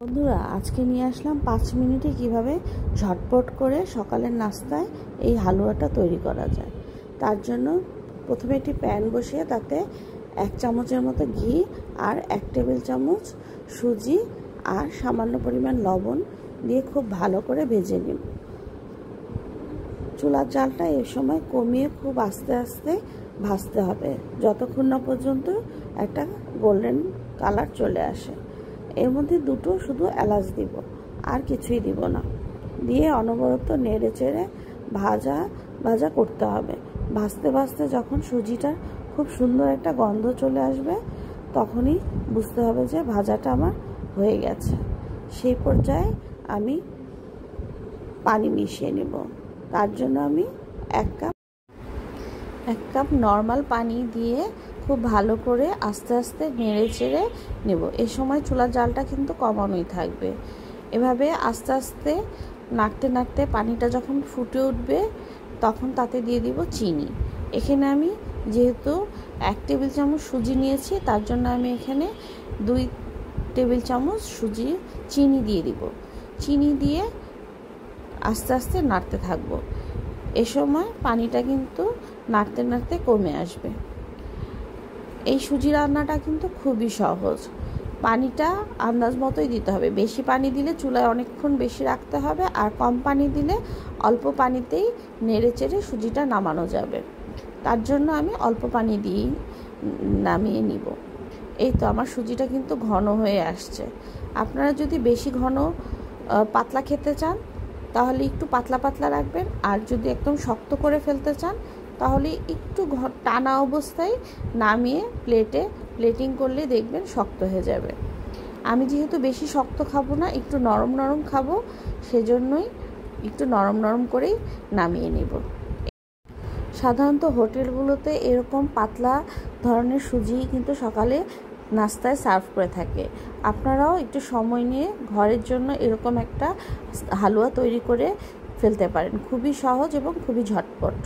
বন্ধুরা, আজকে নিয়ে আসলাম 5 মিনিটে কিভাবে ঝটপট করে সকালের নাস্তায় এই হালুয়াটা তৈরি করা যায়। তার জন্য প্রথমে একটি প্যান বসিয়ে তাতে 1 চামচের মতো ঘি আর 1 টেবিল চামচ সুজি আর সামান্য পরিমাণ লবণ দিয়ে খুব ভালো করে ভেজে নিব। চুলার জালটা এই সময় কমিয়ে খুব আস্তে আস্তে ভাজতে হবে যতক্ষণ না পর্যন্ত একটা গোল্ডেন কালার চলে আসে। এর মধ্যে দুটো শুধু এলাচ দিব, আর কিছুই দিব না। দিয়ে অনবরত নেড়ে চেড়ে ভাজা করতে হবে। ভাজতে ভাজতে যখন সুজিটার খুব সুন্দর একটা গন্ধ চলে আসবে তখনই বুঝতে হবে যে ভাজাটা আমার হয়ে গেছে। সেই পর্যায়ে আমি পানি মিশিয়ে নেব। তার জন্য আমি এক কাপ নর্মাল পানি দিয়ে খুব ভালো করে আস্তে আস্তে নেড়ে চেড়ে নেব। এই সময় চুলার জালটা কিন্তু কমানোই থাকবে। এভাবে আস্তে আস্তে নাড়তে নাড়তে পানিটা যখন ফুটে উঠবে তখন তাতে দিয়ে দিব চিনি। এখানে আমি যেহেতু 1 টেবিল চামচ সুজি নিয়েছি তার জন্য আমি এখানে 2 টেবিল চামচ চিনি দিয়ে দিব। চিনি দিয়ে আস্তে আস্তে নাড়তে থাকবো। এ সময় পানিটা কিন্তু নাড়তে নাড়তে কমে আসবে। এই সুজি রান্নাটা কিন্তু খুবই সহজ। পানিটা আন্দাজ মতোই দিতে হবে। বেশি পানি দিলে চুলায় অনেকক্ষণ বেশি রাখতে হবে, আর কম পানি দিলে অল্প পানিতেই নেড়ে চেড়ে সুজিটা নামানো যাবে। তার জন্য আমি অল্প পানি দিয়েই নামিয়ে নিব। এই তো আমার সুজিটা কিন্তু ঘন হয়ে আসছে। আপনারা যদি বেশি ঘন পাতলা খেতে চান তাহলে একটু পাতলা পাতলা রাখবেন, আর যদি একদম শক্ত করে ফেলতে চান তাহলে একটু টানা অবস্থায় নামিয়ে প্লেটিং করলে দেখবেন শক্ত হয়ে যাবে। আমি যেহেতু বেশি শক্ত খাবো না, একটু নরম নরম খাবো, সেজন্যই একটু নরম নরম করেই নামিয়ে নেব। সাধারণত হোটেলগুলোতে এরকম পাতলা ধরনের সুজি কিন্তু সকালে নাস্তায় সার্ভ করে থাকে। আপনারাও একটু সময় নিয়ে ঘরের জন্য এরকম একটা হালুয়া তৈরি করে ফেলতে পারেন। খুবই সহজ এবং খুবই ঝটপট।